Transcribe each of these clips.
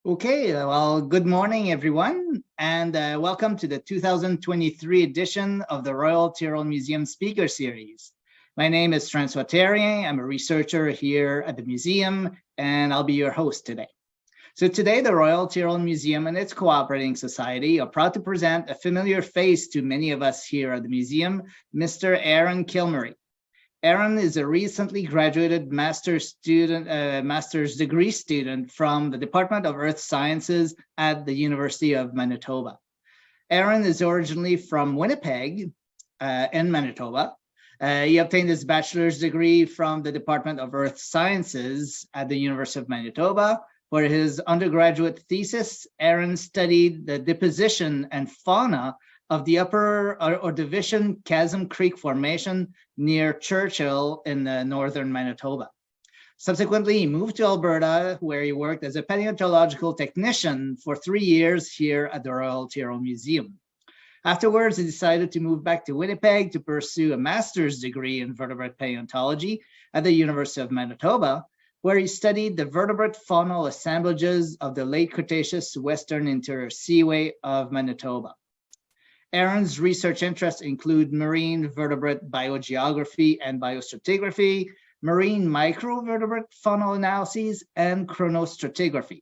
Okay, well, good morning, everyone, and welcome to the 2023 edition of the Royal Tyrrell Museum Speaker Series. My name is Francois Terrien. I'm a researcher here at the museum, and I'll be your host today. So today, the Royal Tyrrell Museum and its cooperating society are proud to present a familiar face to many of us here at the museum, Mr. Aaron Kilmury. Aaron is a recently graduated master's degree student from the Department of Earth Sciences at the University of Manitoba. Aaron is originally from Winnipeg in Manitoba. He obtained his bachelor's degree from the Department of Earth Sciences at the University of Manitoba. For his undergraduate thesis, Aaron studied the deposition and fauna of the Upper Ordovician Chasm Creek Formation near Churchill in northern Manitoba. Subsequently, he moved to Alberta, where he worked as a paleontological technician for 3 years here at the Royal Tyrrell Museum. Afterwards, he decided to move back to Winnipeg to pursue a master's degree in vertebrate paleontology at the University of Manitoba, where he studied the vertebrate faunal assemblages of the late Cretaceous Western Interior Seaway of Manitoba. Aaron's research interests include marine vertebrate biogeography and biostratigraphy, marine microvertebrate faunal analyses, and chronostratigraphy.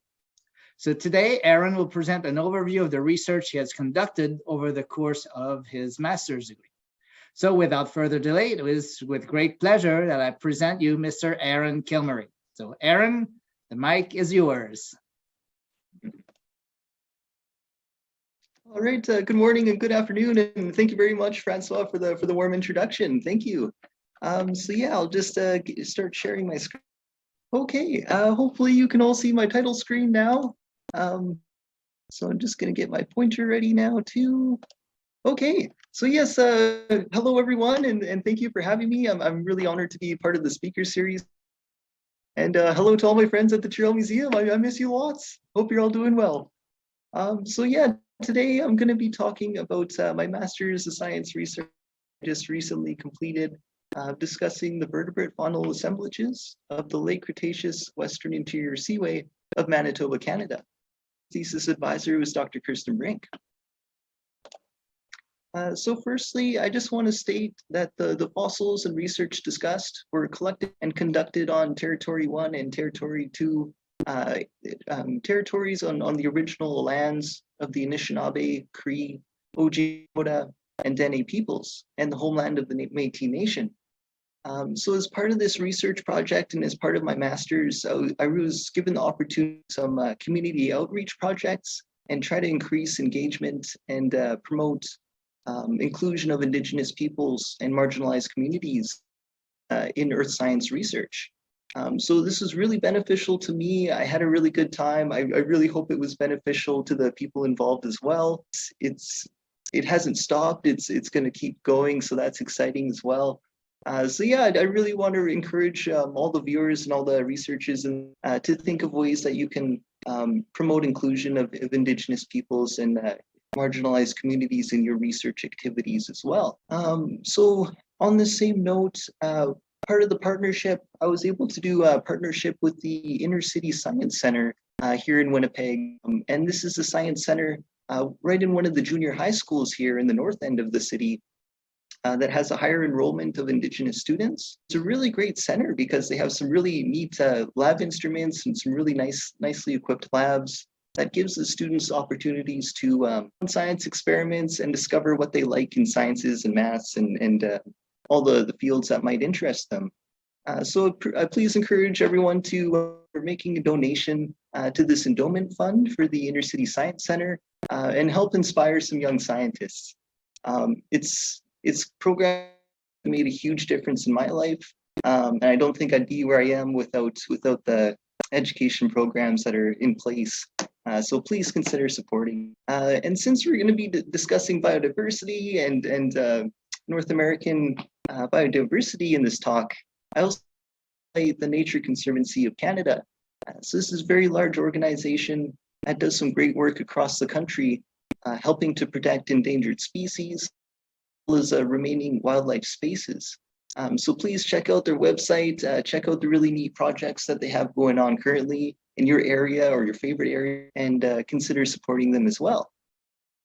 So today, Aaron will present an overview of the research he has conducted over the course of his master's degree. So without further delay, it is with great pleasure that I present you Mr. Aaron Kilmury. So Aaron, the mic is yours. All right, good morning and good afternoon, and thank you very much, Francois, for the warm introduction. Thank you. So yeah, I'll just start sharing my screen. Okay, hopefully you can all see my title screen now. So I'm just going to get my pointer ready now too. Okay, so yes, hello everyone, and thank you for having me. I'm really honored to be part of the speaker series. And hello to all my friends at the Tyrrell Museum. I miss you lots. Hope you're all doing well. So yeah, today I'm going to be talking about my Master's of Science research I just recently completed, discussing the vertebrate faunal assemblages of the late Cretaceous Western Interior Seaway of Manitoba, Canada. Thesis advisor was Dr. Kirsten Brink. So firstly, I just want to state that the fossils and research discussed were collected and conducted on Territory 1 and Territory 2 territories on the original lands of the Anishinaabe, Cree, Ojibwe, and Dene peoples, and the homeland of the Métis Nation. So as part of this research project and as part of my master's, I was given the opportunity to some community outreach projects and try to increase engagement and promote inclusion of Indigenous peoples and marginalized communities in earth science research. So this was really beneficial to me. I had a really good time. I really hope it was beneficial to the people involved as well. It hasn't stopped. It's going to keep going. So that's exciting as well. So yeah, I really want to encourage all the viewers and all the researchers to think of ways that you can promote inclusion of Indigenous peoples and marginalized communities in your research activities as well. So on the same note, part of the partnership, I was able to do a partnership with the Inner City Science Center here in Winnipeg. And this is a science center right in one of the junior high schools here in the north end of the city that has a higher enrollment of Indigenous students. It's a really great center because they have some really neat lab instruments and some really nicely equipped labs that gives the students opportunities to run science experiments and discover what they like in sciences and maths and all the fields that might interest them. So please encourage everyone to making a donation to this endowment fund for the Inner City Science Center and help inspire some young scientists. It's program made a huge difference in my life, and I don't think I'd be where I am without the education programs that are in place. So please consider supporting. And since we're going to be discussing biodiversity and North American biodiversity in this talk, I also cite the Nature Conservancy of Canada. So this is a very large organization that does some great work across the country, helping to protect endangered species, as well as remaining wildlife spaces. So please check out their website, check out the really neat projects that they have going on currently, in your area or your favorite area, and consider supporting them as well.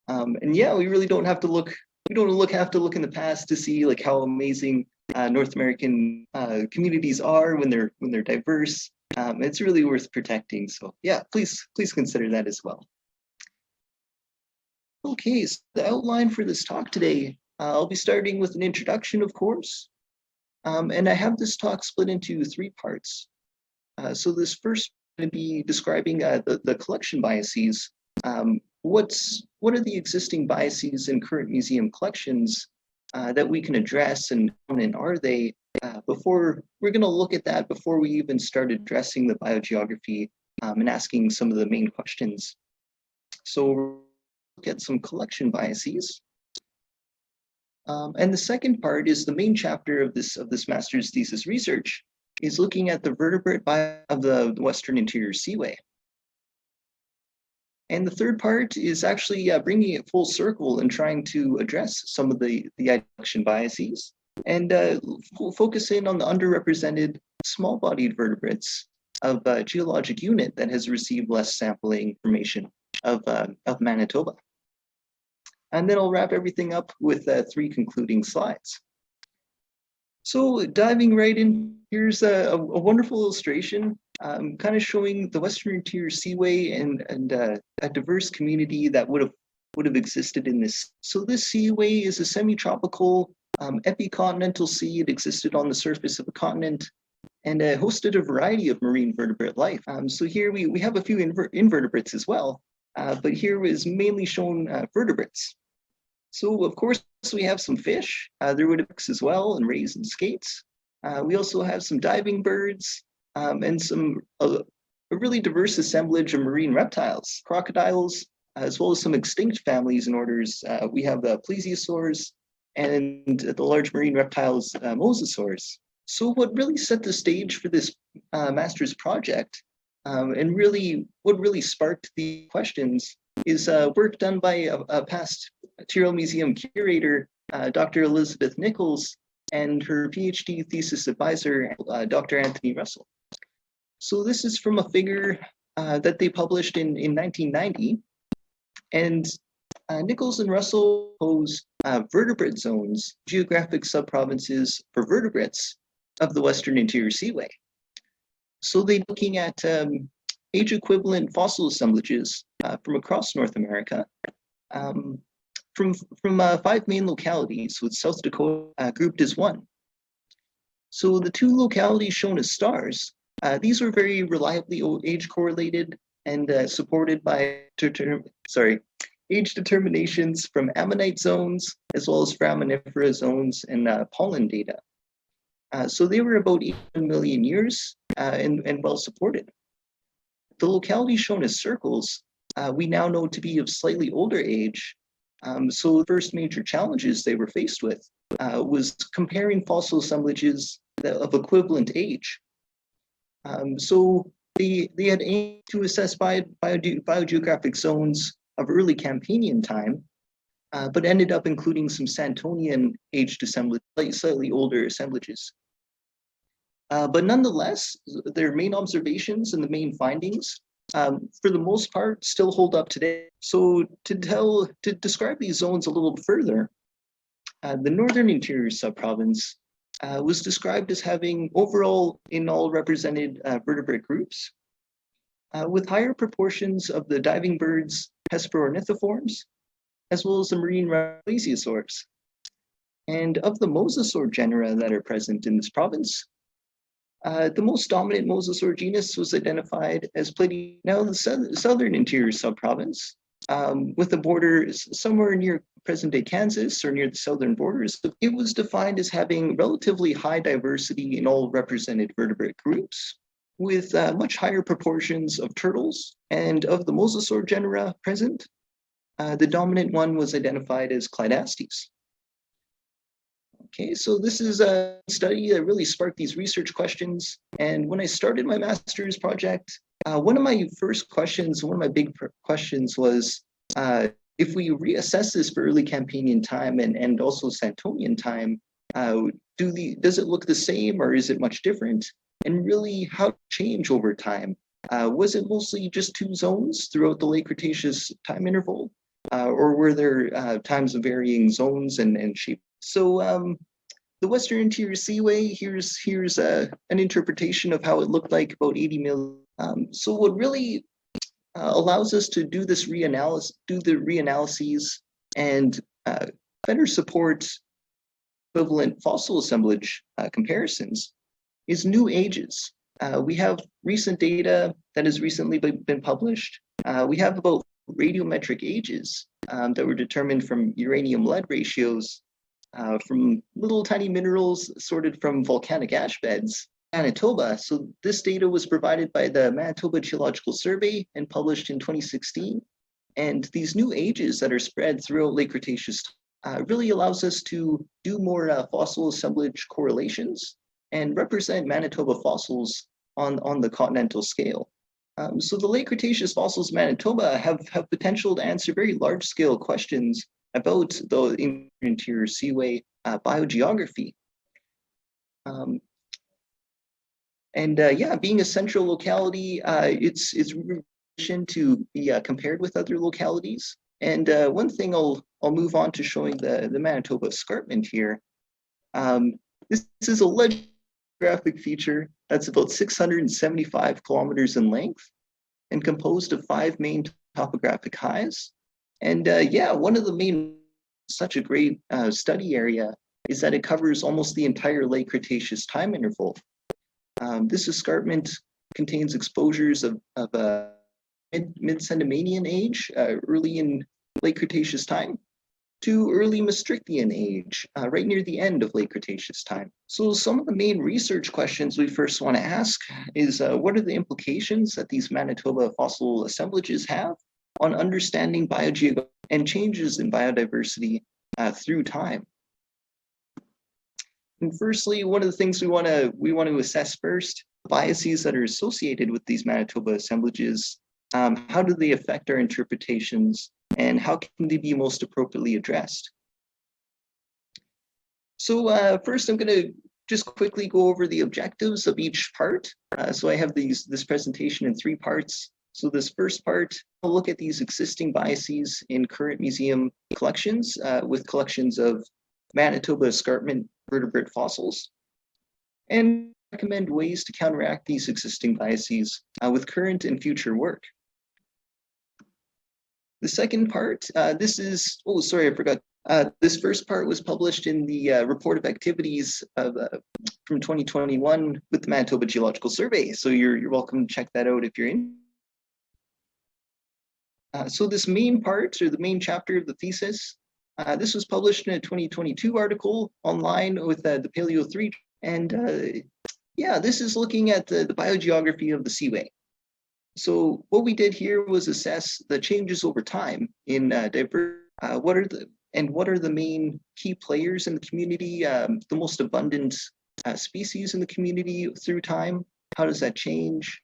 And yeah, we really don't have to look. We don't have to look in the past to see like how amazing North American communities are when they're diverse. It's really worth protecting. So yeah, please consider that as well. Okay, so the outline for this talk today, I'll be starting with an introduction, of course, and I have this talk split into 3 parts. So this first going to be describing the collection biases. What are the existing biases in current museum collections that we can address, and are they? Before we're going to look at that before we even start addressing the biogeography and asking some of the main questions. So we'll look at some collection biases. And the second part is the main chapter of this master's thesis research, is looking at the vertebrate biome of the Western Interior Seaway. And the third part is actually bringing it full circle and trying to address some of the collection biases and focus in on the underrepresented small-bodied vertebrates of a geologic unit that has received less sampling information of Manitoba. And then I'll wrap everything up with 3 concluding slides. So diving right in, here's a wonderful illustration kind of showing the Western Interior Seaway and a diverse community that would have existed in this. So this seaway is a semi-tropical epicontinental sea. It existed on the surface of a continent and hosted a variety of marine vertebrate life. So here we have a few invertebrates as well, but here is mainly shown vertebrates. So of course we have some fish. There would have as well, and rays and skates. We also have some diving birds and some a really diverse assemblage of marine reptiles, crocodiles, as well as some extinct families and orders. We have the plesiosaurs and the large marine reptiles, mosasaurs. So what really set the stage for this master's project and what really sparked the questions is work done by a past Tyrrell Museum curator, Dr. Elizabeth Nichols, and her PhD thesis advisor, Dr. Anthony Russell. So this is from a figure that they published in 1990, and Nichols and Russell pose vertebrate zones, geographic subprovinces for vertebrates of the Western Interior Seaway. So they're looking at age-equivalent fossil assemblages from across North America, from 5 main localities, with South Dakota grouped as one. So the 2 localities shown as stars, these were very reliably age correlated and supported by age determinations from ammonite zones, as well as foraminifera zones and pollen data. So they were about 8 million years and well supported. The localities shown as circles, we now know to be of slightly older age. So the first major challenges they were faced with was comparing fossil assemblages of equivalent age. So they had aimed to assess biogeographic zones of early Campanian time, but ended up including some Santonian aged assemblages, slightly older assemblages. But nonetheless, their main observations and the main findings, for the most part, still hold up today. So to describe these zones a little further, the Northern Interior subprovince was described as having overall in all represented vertebrate groups, with higher proportions of the diving birds, hesperornithiforms, as well as the marine plesiosaurs. And of the mosasaur genera that are present in this province, the most dominant mosasaur genus was identified as now the southern interior subprovince, with the border somewhere near present-day Kansas or near the southern borders. It was defined as having relatively high diversity in all represented vertebrate groups, with much higher proportions of turtles. And of the mosasaur genera present, the dominant one was identified as Clydastes. Okay, so this is a study that really sparked these research questions. And when I started my master's project, one of my big questions was, if we reassess this for early Campanian time and also Santonian time, does it look the same or is it much different? And really, how to change over time Was it mostly just two zones throughout the late Cretaceous time interval? Or were there times of varying zones and shape? So the Western Interior Seaway, here's an interpretation of how it looked like about 80 million. So what really allows us to do this reanalyses and better support equivalent fossil assemblage comparisons is new ages. We have recent data that has recently been published. We have about radiometric ages that were determined from uranium-lead ratios from little tiny minerals sorted from volcanic ash beds in Manitoba. So this data was provided by the Manitoba Geological Survey and published in 2016. And these new ages that are spread throughout late Cretaceous really allows us to do more fossil assemblage correlations and represent Manitoba fossils on the continental scale. So the late Cretaceous fossils of Manitoba have potential to answer very large-scale questions about the interior seaway biogeography. Being a central locality, it's to be compared with other localities. And one thing I'll move on to showing the Manitoba escarpment here. This is a geographic feature that's about 675 kilometers in length and composed of 5 main topographic highs. And one of the main, such a great study area is that it covers almost the entire late Cretaceous time interval. This escarpment contains exposures of mid-Cenomanian age, early in late Cretaceous time, to early Maastrichtian age, right near the end of late Cretaceous time. So some of the main research questions we first want to ask is what are the implications that these Manitoba fossil assemblages have on understanding biogeography and changes in biodiversity through time? And firstly, one of the things we want to assess first, biases that are associated with these Manitoba assemblages. How do they affect our interpretations, and how can they be most appropriately addressed? So first, I'm going to just quickly go over the objectives of each part. So I have this presentation in 3 parts. So this first part, I'll look at these existing biases in current museum collections with collections of Manitoba escarpment vertebrate fossils, and recommend ways to counteract these existing biases with current and future work. The second part, this first part was published in the report of activities from 2021 with the Manitoba Geological Survey. So you're welcome to check that out if you're in. So this main part, or the main chapter of the thesis, this was published in a 2022 article online with the Paleo 3. And this is looking at the biogeography of the Seaway. So what we did here was assess the changes over time in what are the main key players in the community, the most abundant species in the community through time. How does that change?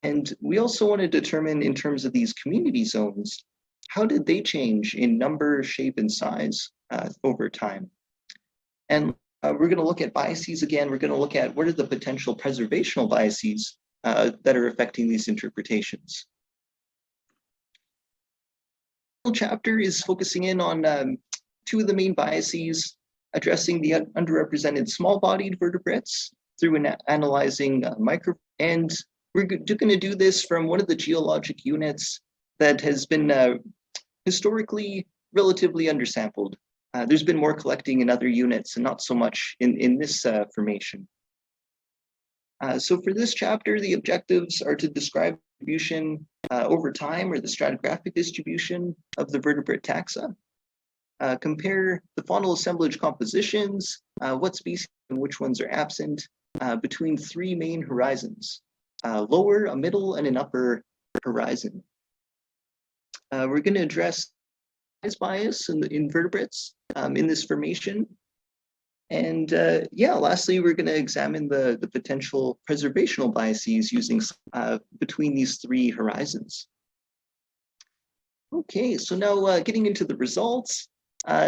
And we also want to determine, in terms of these community zones, how did they change in number, shape, and size over time? And we're going to look at biases again. We're going to look at what are the potential preservational biases that are affecting these interpretations. The chapter is focusing in on 2 of the main biases, addressing the underrepresented small-bodied vertebrates through analyzing micro. And we're going to do this from one of the geologic units that has been historically relatively undersampled. There's been more collecting in other units and not so much in this formation. So for this chapter, the objectives are to describe distribution over time, or the stratigraphic distribution of the vertebrate taxa, compare the faunal assemblage compositions, what species and which ones are absent, between 3 main horizons, lower, a middle, and an upper horizon. We're going to address size bias in the invertebrates in this formation. And lastly, we're going to examine the potential preservational biases using between these 3 horizons. Okay, so now getting into the results,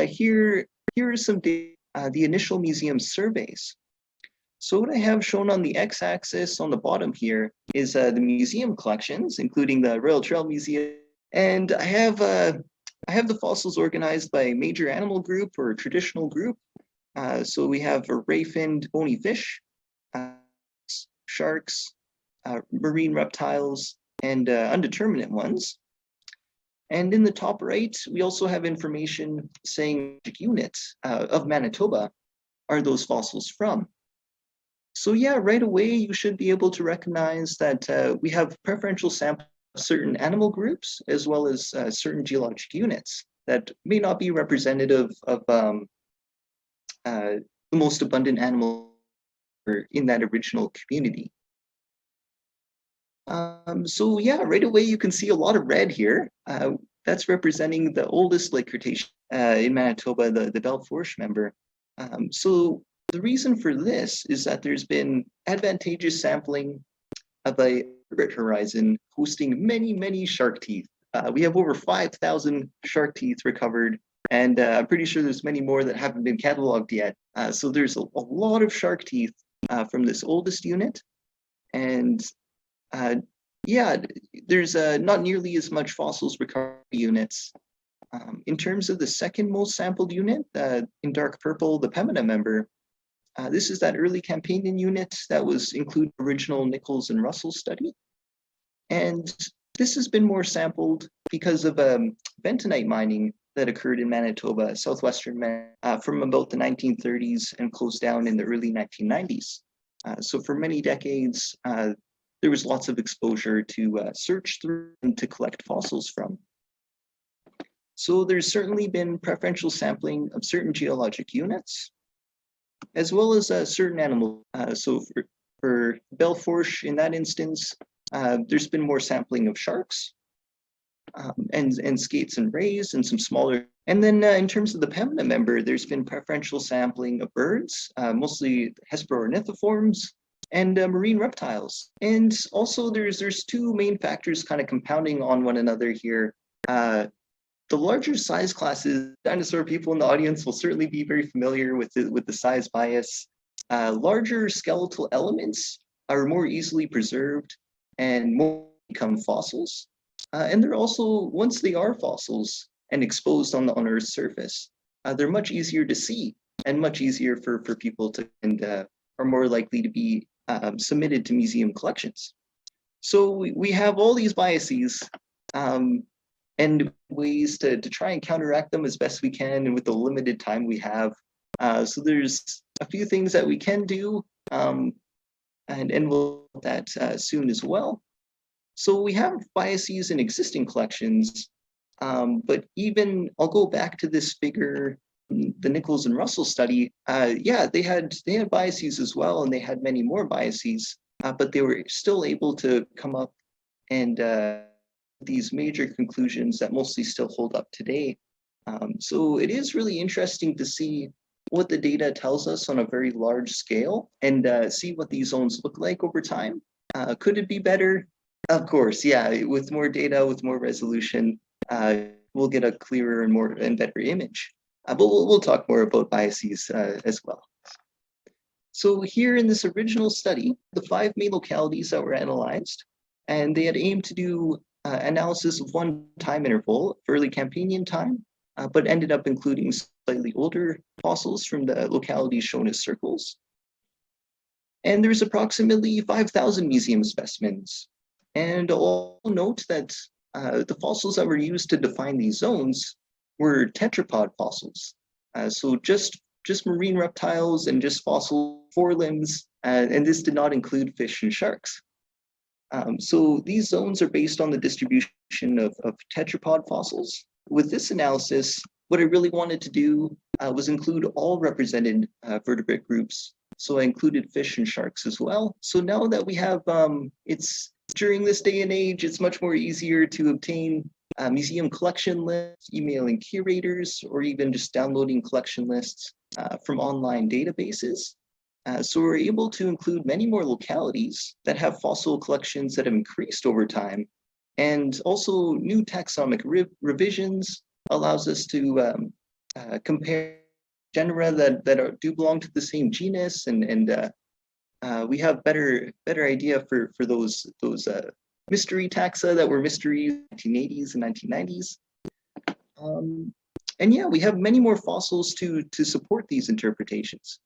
here are some data, the initial museum surveys. So what I have shown on the x-axis on the bottom here is the museum collections, including the Royal Trail Museum. And I have the fossils organized by major animal group or traditional group. So we have a ray-finned bony fish, sharks, marine reptiles, and undeterminate ones. And in the top right, we also have information saying which units of Manitoba are those fossils from. So yeah, right away, you should be able to recognize that we have preferential samples of certain animal groups, as well as certain geologic units that may not be representative of the most abundant animal in that original community. So yeah, right away you can see a lot of red here. That's representing the oldest late Cretaceous in Manitoba, the Belfourche member. So the reason for this is that there's been advantageous sampling of a vertebrate horizon hosting many, many shark teeth. We have over 5,000 shark teeth recovered, and I'm pretty sure there's many more that haven't been cataloged yet. So there's a lot of shark teeth from this oldest unit. And yeah, there's not nearly as much fossils recovered units. In terms of the second most sampled unit, in dark purple, the Pemina member, this is that early Campanian unit that was included in the original Nichols and Russell study. And this has been more sampled because of bentonite mining that occurred in Manitoba, southwestern Manitoba, from about the 1930s and closed down in the early 1990s. So for many decades, there was lots of exposure to search through and to collect fossils from. So there's certainly been preferential sampling of certain geologic units, as well as certain animals. So for Belfourche, in that instance, there's been more sampling of sharks and skates and rays and some smaller. And then in terms of the Pemina member, there's been preferential sampling of birds, mostly Hesperornithiforms, and marine reptiles. And also there's two main factors kind of compounding on one another here. The larger size classes, dinosaur people in the audience will certainly be very familiar with the size bias. Larger skeletal elements are more easily preserved and more become fossils. And they're also, once they are fossils and exposed on Earth's surface, they're much easier to see and much easier for people to, and are more likely to be submitted to museum collections. So we have all these biases and ways to try and counteract them as best we can and with the limited time we have. So there's a few things that we can do, and we'll do that soon as well. So we have biases in existing collections, but even, I'll go back to this figure, the Nichols and Russell study. Yeah, they had biases as well, and they had many more biases, but they were still able to come up and these major conclusions that mostly still hold up today. So it is really interesting to see what the data tells us on a very large scale and see what these zones look like over time. Could it be better? Of course, yeah, with more data, with more resolution, we'll get a clearer and better image. But we'll talk more about biases as well. So here in this original study, the 5 main localities that were analyzed, and they had aimed to do analysis of one time interval, early Campanian time, but ended up including slightly older fossils from the localities shown as circles. And there's approximately 5,000 museum specimens. And I'll note that the fossils that were used to define these zones were tetrapod fossils. So just marine reptiles and just fossil forelimbs, and this did not include fish and sharks. So these zones are based on the distribution of tetrapod fossils. With this analysis, what I really wanted to do was include all represented vertebrate groups. So I included fish and sharks as well. So now that we have, during this day and age, it's much more easier to obtain museum collection lists, emailing curators, or even just downloading collection lists from online databases. So we're able to include many more localities that have fossil collections that have increased over time. And also new taxonomic revisions allows us to compare genera that do belong to the same genus and we have better idea for those mystery taxa that were mysteries in the 1980s and 1990s. And yeah, we have many more fossils to support these interpretations.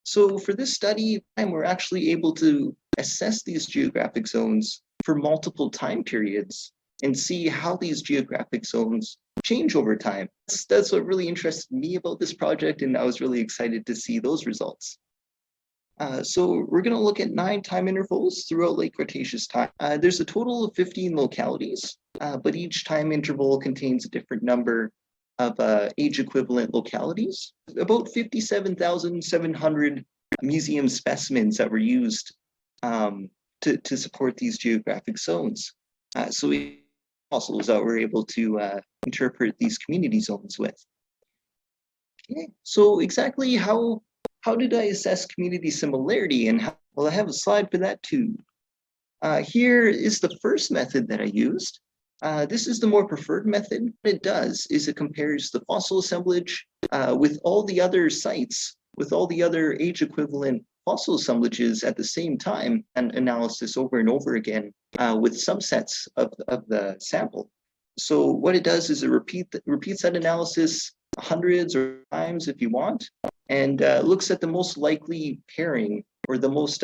So for this study, we're actually able to assess these geographic zones for multiple time periods and see how these geographic zones change over time. That's what really interested me about this project, and I was really excited to see those results. So we're going to look at 9 time intervals throughout late Cretaceous time. There's a total of 15 localities, but each time interval contains a different number of age equivalent localities. About 57,700 museum specimens that were used to support these geographic zones. So we fossils that we're able to interpret these community zones with. Okay, so exactly how did I assess community similarity, and how? Well, I have a slide for that too. Here is the first method that I used. This is the more preferred method. What it does is it compares the fossil assemblage with all the other sites, with all the other age equivalent fossil assemblages at the same time, and analysis over and over again with subsets of the sample. So what it does is it repeats that analysis hundreds of times if you want, and looks at the most likely pairing, or the most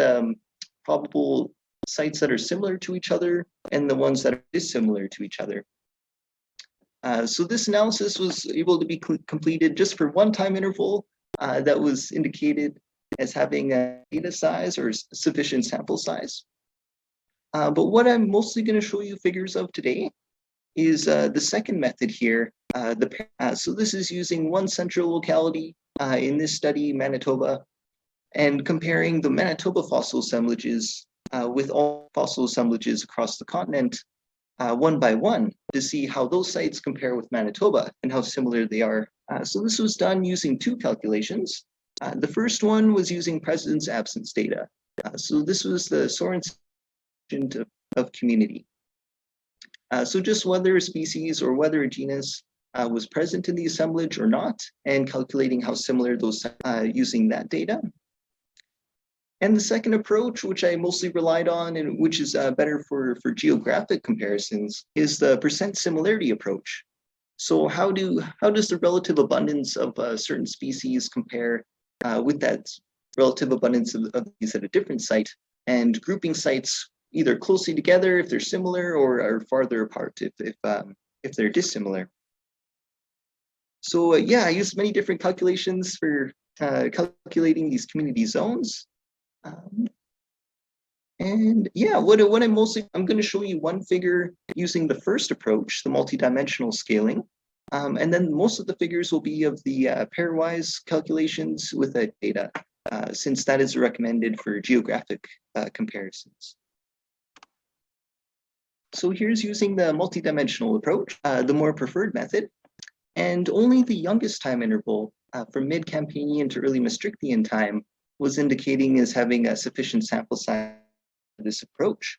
probable sites that are similar to each other and the ones that are dissimilar to each other. So this analysis was able to be completed just for one time interval that was indicated as having a data size or sufficient sample size. But what I'm mostly going to show you figures of today is the second method here. So this is using one central locality, in this study, Manitoba, and comparing the Manitoba fossil assemblages with all fossil assemblages across the continent, one by one, to see how those sites compare with Manitoba and how similar they are. So this was done using 2 calculations. The first one was using presence-absence data. So this was the Sorensen of community. So just whether a species or whether a genus was present in the assemblage or not, and calculating how similar those using that data. And the second approach, which I mostly relied on, and which is better for geographic comparisons, is the percent similarity approach. So how does the relative abundance of certain species compare with that relative abundance of these at a different site, and grouping sites either closely together if they're similar, or are farther apart if they're dissimilar. So yeah, I used many different calculations for calculating these community zones. And yeah, I'm going to show you one figure using the first approach, the multidimensional scaling. And then most of the figures will be of the pairwise calculations with the data, since that is recommended for geographic comparisons. So here's using the multidimensional approach, the more preferred method. And only the youngest time interval from mid-Campanian to early Maastrichtian time was indicating as having a sufficient sample size for this approach.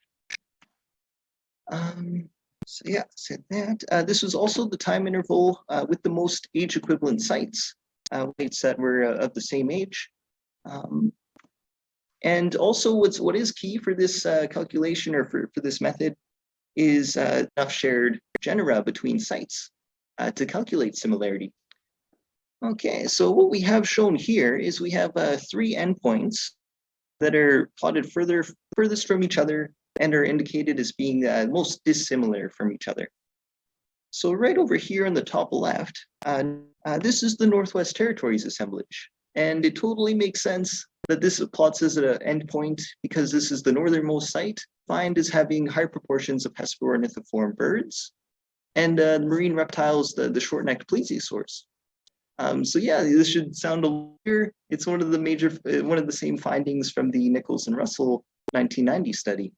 So yeah, said that. This was also the time interval with the most age equivalent sites, weights that were of the same age. And also what is key for this calculation, or for this method, is enough shared genera between sites to calculate similarity. Okay, so what we have shown here is we have 3 endpoints that are plotted furthest from each other and are indicated as being most dissimilar from each other. So right over here on the top left, this is the Northwest Territories assemblage. And it totally makes sense that this plots as an endpoint, because this is the northernmost site, defined as having high proportions of hesperornithiform birds, and marine reptiles, the short-necked plesiosaurs. So yeah, this should sound familiar. It's one of the same findings from the Nichols and Russell 1990 study.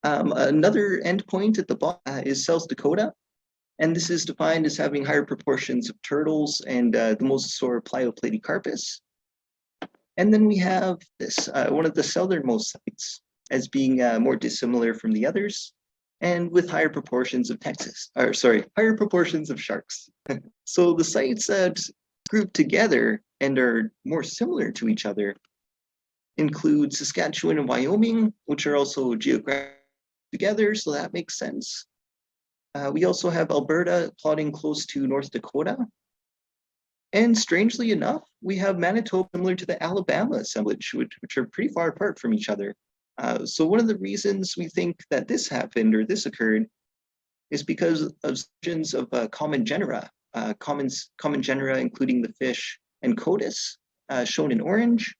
Another endpoint at the bottom is South Dakota, and this is defined as having higher proportions of turtles and the mosasaur plioplatycarpus. And then we have this, one of the southernmost sites, as being more dissimilar from the others, and with higher proportions of higher proportions of sharks. So the sites that group together and are more similar to each other include Saskatchewan and Wyoming, which are also geographically together, so that makes sense. We also have Alberta plotting close to North Dakota. And strangely enough, we have Manitoba similar to the Alabama assemblage, which are pretty far apart from each other. So one of the reasons we think that this happened or this occurred is because of regions of common genera, common genera including the fish and Codus, shown in orange,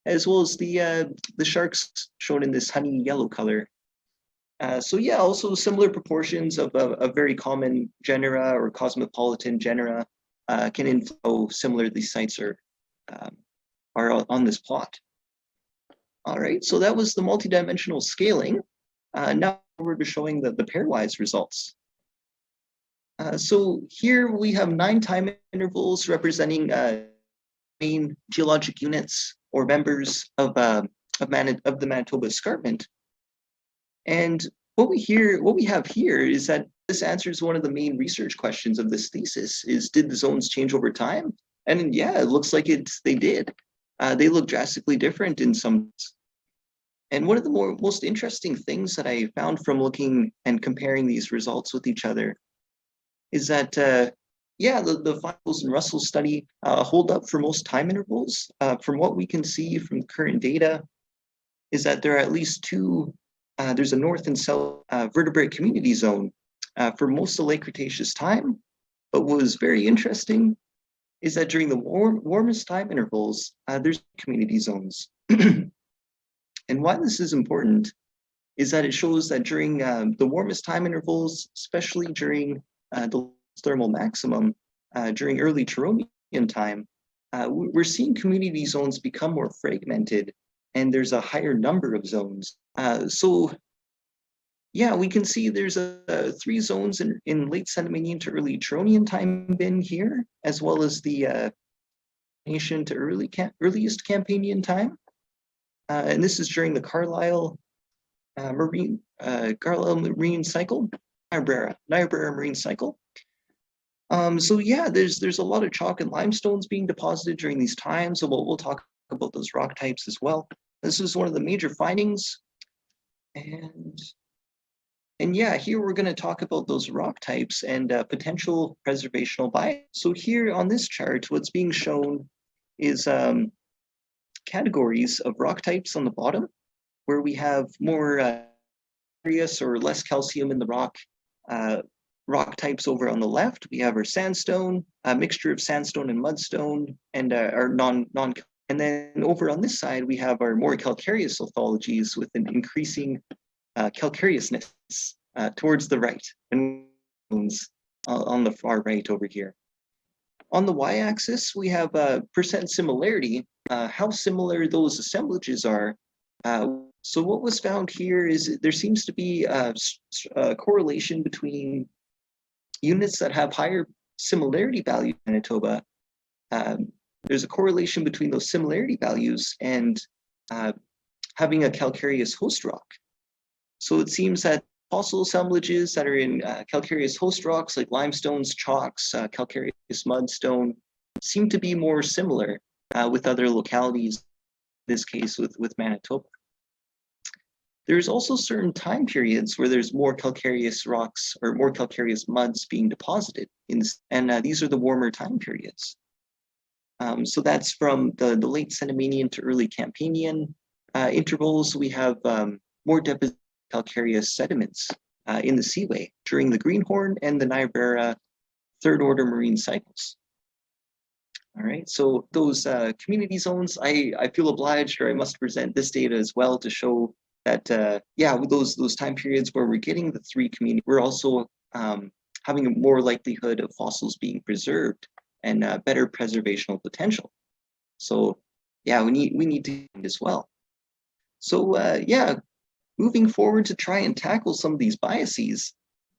as well as the sharks shown in this honey yellow color. So yeah, also similar proportions of a very common genera or cosmopolitan genera can inflow similar these sites are on this plot. All right, so that was the multidimensional scaling. Now we're showing the pairwise results. So here we have 9 time intervals representing main geologic units or members of the Manitoba escarpment. And what we have here is that this answers one of the main research questions of this thesis: is did the zones change over time? And yeah, it looks like they did. They look drastically different in some. And one of the most interesting things that I found from looking and comparing these results with each other is that yeah, the Faunal and Russell study hold up for most time intervals. From what we can see from current data, is that there are at least 2. There's a north and south vertebrate community zone for most of late Cretaceous time. But what was very interesting is that during the warmest time intervals, there's community zones. And why this is important is that it shows that during the warmest time intervals, especially during the thermal maximum, during early Turonian time, we're seeing community zones become more fragmented, and there's a higher number of zones. So yeah, we can see there's 3 zones in late Cenomanian to early Turonian time bin here, as well as the nation to earliest Campanian time. And this is during the Carlisle marine cycle, Niobrara marine cycle. So yeah, there's a lot of chalk and limestones being deposited during these times. So we'll talk about those rock types as well. This is one of the major findings. And yeah, here we're going to talk about those rock types and potential preservational bias. So here on this chart, what's being shown is categories of rock types on the bottom, where we have more calcareous or less calcium in the rock types over on the left. We have our sandstone, a mixture of sandstone and mudstone, and our non. And then over on this side, we have our more calcareous lithologies with an increasing calcareousness towards the right, and on the far right over here. On the y-axis, we have percent similarity, how similar those assemblages are. So what was found here is there seems to be a correlation between units that have higher similarity value in Manitoba. There's a correlation between those similarity values and having a calcareous host rock. So it seems that fossil assemblages that are in calcareous host rocks like limestones, chalks, calcareous mudstone seem to be more similar with other localities, in this case with Manitoba. There's also certain time periods where there's more calcareous rocks or more calcareous muds being deposited, and these are the warmer time periods. So that's from the late Cenomanian to early Campanian intervals. We have more deposited calcareous sediments in the Seaway during the Greenhorn and the Niobrara third order marine cycles. All right, so those community zones, I feel obliged, or I must present this data as well to show that, yeah, with those time periods where we're getting the 3 community, we're also having a more likelihood of fossils being preserved and better preservational potential. So yeah, we need to as well. So yeah, moving forward to try and tackle some of these biases,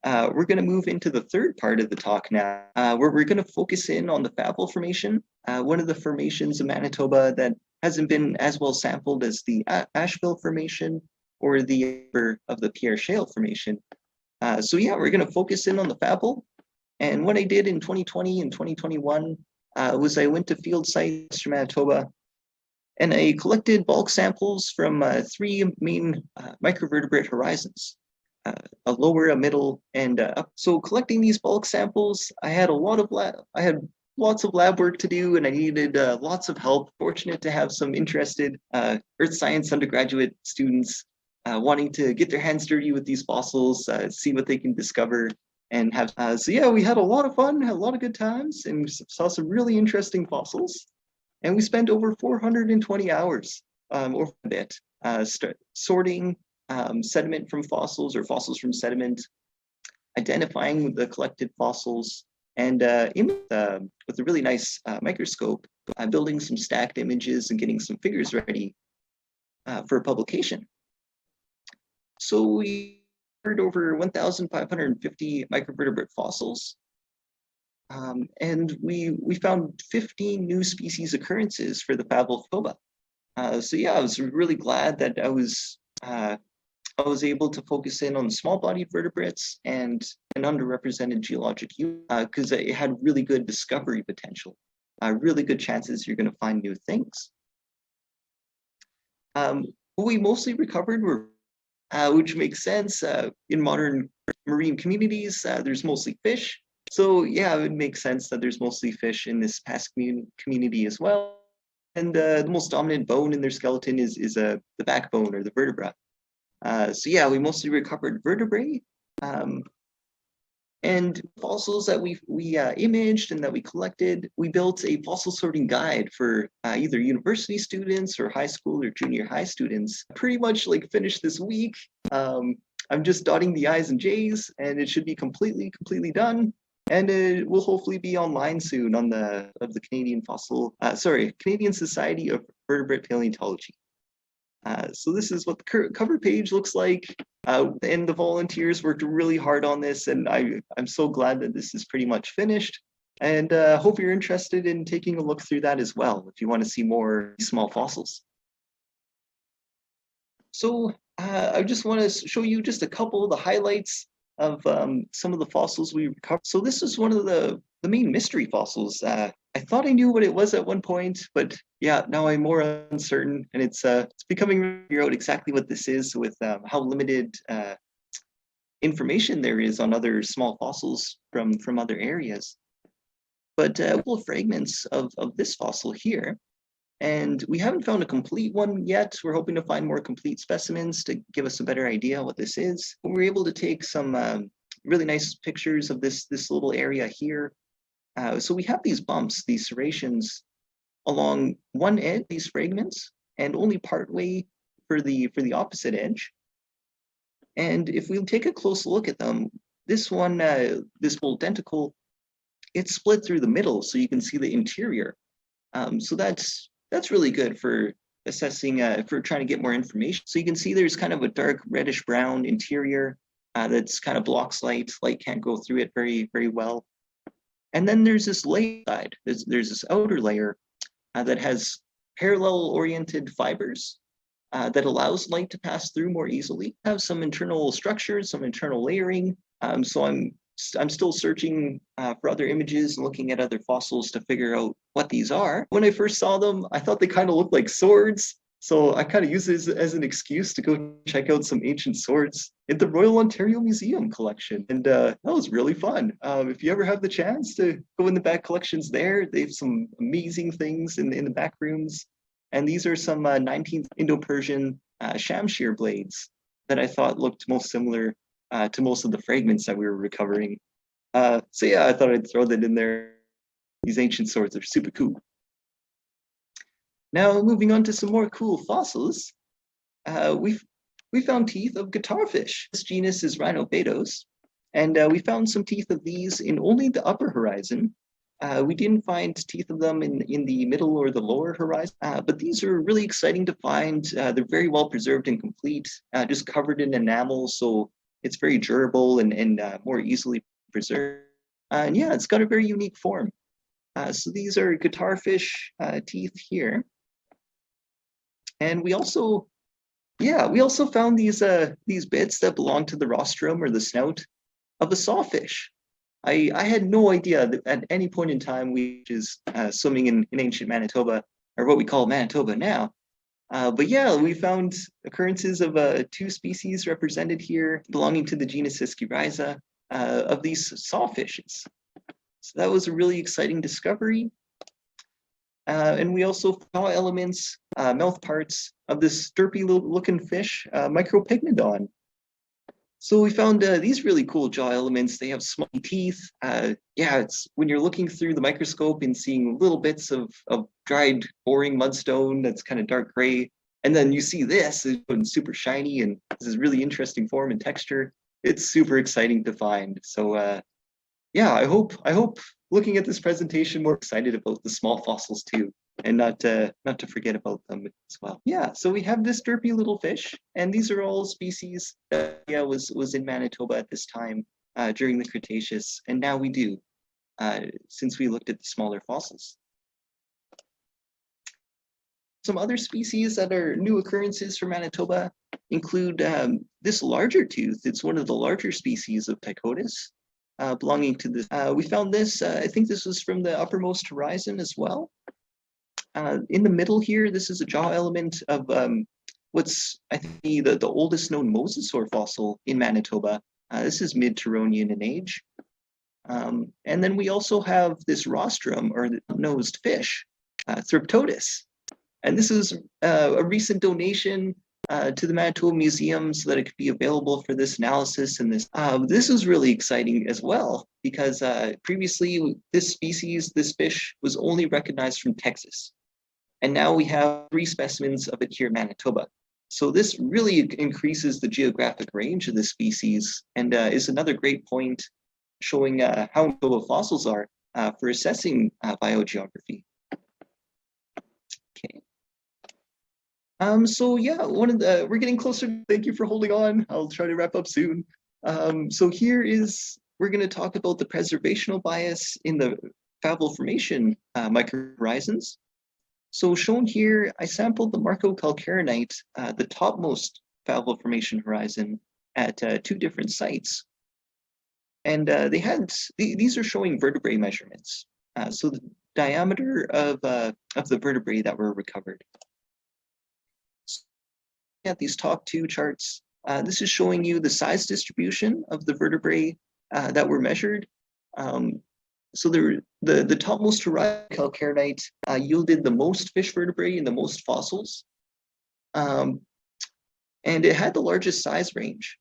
we're going to move into the third part of the talk now, where we're going to focus in on the Faunal Formation, one of the formations in Manitoba that hasn't been as well sampled as the Asheville Formation or the of the Pierre Shale Formation. So yeah, we're going to focus in on the Faunal. And what I did in 2020 and 2021 was I went to field sites from Manitoba And I collected bulk samples from three main microvertebrate horizons, a lower, a middle, and up. So collecting these bulk samples, I had lots of lab work to do, and I needed lots of help. Fortunate to have some interested earth science undergraduate students wanting to get their hands dirty with these fossils, see what they can discover, and have. So yeah, we had a lot of fun, had a lot of good times, and we saw some really interesting fossils. And we spent over 420 hours or a bit sorting sediment from fossils or fossils from sediment, identifying the collected fossils, and with a really nice microscope, building some stacked images and getting some figures ready for publication. So we heard over 1,550 microvertebrate fossils. And we found 15 new species occurrences for the Faunal. So yeah, I was really glad that I was able to focus in on small-bodied vertebrates and an underrepresented geologic unit because it had really good discovery potential, really good chances you're going to find new things. What we mostly recovered were, which makes sense, in modern marine communities, there's mostly fish. So yeah, it would make sense that there's mostly fish in this past community as well. And the most dominant bone in their skeleton is the backbone or the vertebra. So yeah, we mostly recovered vertebrae. And fossils that we imaged and that we collected, we built a fossil sorting guide for either university students or high school or junior high students. Pretty much like finished this week. I'm just dotting the I's and J's, and it should be completely done. And it will hopefully be online soon on the Canadian Canadian Society of Vertebrate Paleontology. So this is what the cover page looks like. And the volunteers worked really hard on this, and I'm so glad that this is pretty much finished. And hope you're interested in taking a look through that as well, if you want to see more small fossils. So I just want to show you just a couple of the highlights of some of the fossils we recovered. So this is one of the main mystery fossils. I thought I knew what it was at one point, but yeah, now I'm more uncertain, and it's becoming figure out exactly what this is with how limited information there is on other small fossils from other areas. But a couple of fragments of this fossil here, and we haven't found a complete one yet. We're hoping to find more complete specimens to give us a better idea what this is. We were able to take some really nice pictures of this little area here. So we have these bumps, these serrations along one edge, these fragments, and only partway for the opposite edge. And if we take a close look at them, this one, this little denticle, it's split through the middle, so you can see the interior. So that's really good for assessing, for trying to get more information. So you can see there's kind of a dark reddish brown interior that's kind of blocks light. Light can't go through it very well. And then there's this layer side. There's this outer layer that has parallel oriented fibers that allows light to pass through more easily. Have some internal structures, some internal layering. So I'm still searching for other images and looking at other fossils to figure out what these are. When I first saw them, I thought they kind of looked like swords. So I kind of used it as an excuse to go check out some ancient swords in the Royal Ontario Museum collection. And that was really fun. If you ever have the chance to go in the back collections there, they have some amazing things in the back rooms. And these are some 19th Indo-Persian shamshir blades that I thought looked most similar to most of the fragments that we were recovering. So yeah, I thought I'd throw that in there. These ancient swords are super cool. Now moving on to some more cool fossils, we found teeth of guitarfish. This genus is Rhinobatos, and we found some teeth of these in only the upper horizon. We didn't find teeth of them in the middle or the lower horizon, but these are really exciting to find. They're very well preserved and complete, just covered in enamel, so it's very durable and more easily preserved. And yeah, it's got a very unique form. So these are guitarfish teeth here. And we also found these bits that belong to the rostrum or the snout of a sawfish. I had no idea that at any point in time, we was swimming in ancient Manitoba, or what we call Manitoba now. But yeah, we found occurrences of 2 species represented here belonging to the genus Ischyriza of these sawfishes. So that was a really exciting discovery. And we also saw elements, mouth parts of this derpy looking fish, Micropygnodon. So we found these really cool jaw elements. They have small teeth. Yeah, it's when you're looking through the microscope and seeing little bits of dried boring mudstone that's kind of dark gray. And then you see this, it's super shiny and this is really interesting form and texture. It's super exciting to find. So yeah, I hope looking at this presentation, we're excited about the small fossils too, and not to forget about them as well. Yeah, so we have this derpy little fish, and these are all species that was in Manitoba at this time during the Cretaceous, and now we do, since we looked at the smaller fossils. Some other species that are new occurrences for Manitoba include this larger tooth. It's one of the larger species of Tychodus. Belonging to this. We found this, I think this was from the uppermost horizon as well. In the middle here, this is a jaw element of what's, I think, the oldest known mosasaur fossil in Manitoba. This is mid-Turonian in age. And then we also have this rostrum, or the nosed fish, Thriptotus. And this is a recent donation to the Manitoba Museum so that it could be available for this analysis. And this is really exciting as well, because previously this species, this fish, was only recognized from Texas. And now we have 3 specimens of it here in Manitoba. So this really increases the geographic range of this species and is another great point showing how Manitoba fossils are for assessing biogeography. Okay. So yeah, we're getting closer. Thank you for holding on. I'll try to wrap up soon. So we're going to talk about the preservational bias in the Faunal formation microhorizons. So shown here, I sampled the Marco-calcarenite, the topmost Faunal formation horizon at 2 different sites. And these are showing vertebrae measurements. So the diameter of the vertebrae that were recovered. At these top 2 charts, this is showing you the size distribution of the vertebrae that were measured. So the topmost horizon calcarenite yielded the most fish vertebrae and the most fossils. And it had the largest size range,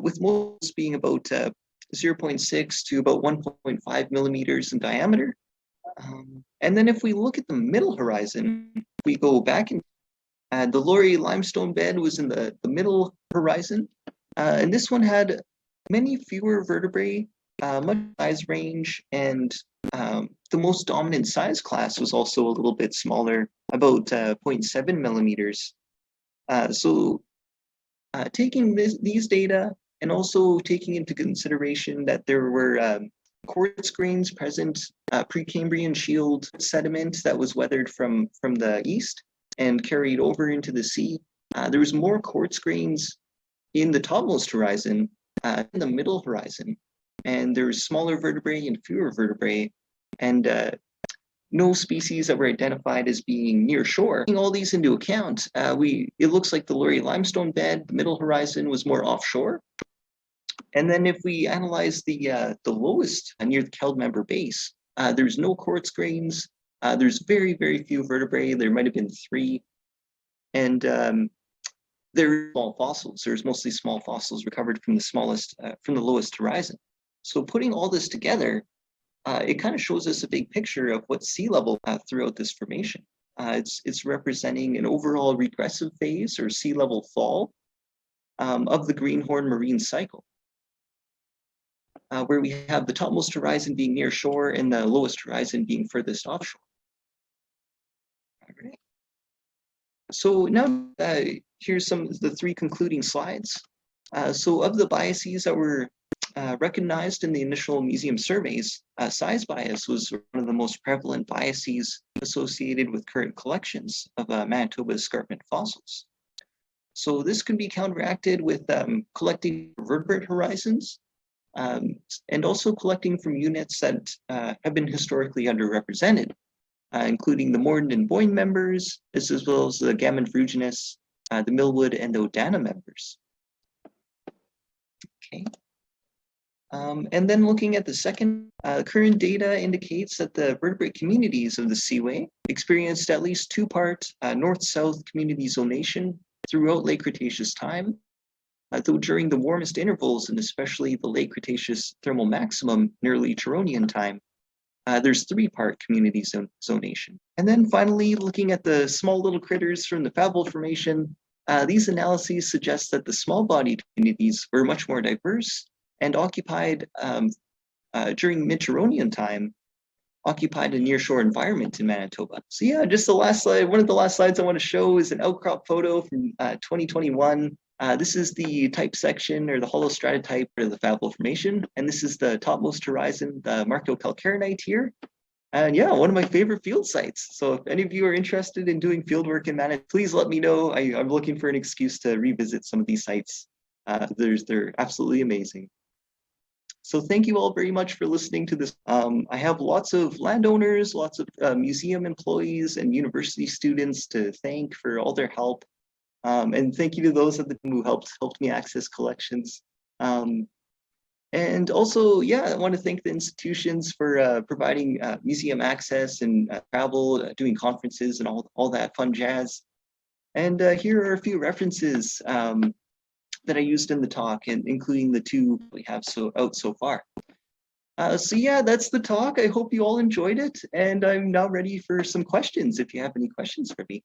with most being about 0.6 to about 1.5 millimeters in diameter. And then if we look at the middle horizon, we go back in. The Laurie limestone bed was in the middle horizon, and this one had many fewer vertebrae, much size range, and the most dominant size class was also a little bit smaller, about 0.7 millimeters. So taking these data and also taking into consideration that there were quartz grains present, Precambrian shield sediment that was weathered from the east and carried over into the sea. There was more quartz grains in the topmost horizon, in the middle horizon, and there was smaller vertebrae and fewer vertebrae, and no species that were identified as being near shore. Taking all these into account, it looks like the Laurie limestone bed, the middle horizon, was more offshore. And then if we analyze the lowest near the Keld member base, there's no quartz grains. There's very, very few vertebrae. There might have been 3. And there are small fossils. There's mostly small fossils recovered from the lowest horizon. So putting all this together, it kind of shows us a big picture of what sea level throughout this formation. It's representing an overall regressive phase or sea level fall of the greenhorn marine cycle, where we have the topmost horizon being near shore and the lowest horizon being furthest offshore. All right. So now here's the 3 concluding slides. So of the biases that were recognized in the initial museum surveys, size bias was one of the most prevalent biases associated with current collections of Manitoba escarpment fossils. So this can be counteracted with collecting vertebrate horizons, and also collecting from units that have been historically underrepresented. including the Morden and Boyne members, as well as the Gammon fruginus, the Millwood and the Odana members. Okay. And then looking at the second, current data indicates that the vertebrate communities of the Seaway experienced at least two-part north-south community zonation throughout late Cretaceous time, though during the warmest intervals, and especially the late Cretaceous thermal maximum in early Turonian time, there's three-part community zonation. And then finally, looking at the small little critters from the Faunal Formation, these analyses suggest that the small-bodied communities were much more diverse and occupied, during mid-Turonian time, occupied a nearshore environment in Manitoba. So yeah, just the last slide, one of the last slides I want to show is an outcrop photo from 2021. This is the type section or the holostratotype of the Faunal Formation, and this is the topmost horizon, the Marctocalcarenite here. And yeah, one of my favorite field sites. So if any of you are interested in doing field work in Manitoba, please let me know. I'm looking for an excuse to revisit some of these sites. They're absolutely amazing. So thank you all very much for listening to this. I have lots of landowners, lots of museum employees and university students to thank for all their help. And thank you to those of them who helped me access collections. And also, yeah, I want to thank the institutions for providing museum access and travel, doing conferences and all that fun jazz. And here are a few references that I used in the talk, and including the two we have out so far. So yeah, that's the talk. I hope you all enjoyed it, and I'm now ready for some questions if you have any questions for me.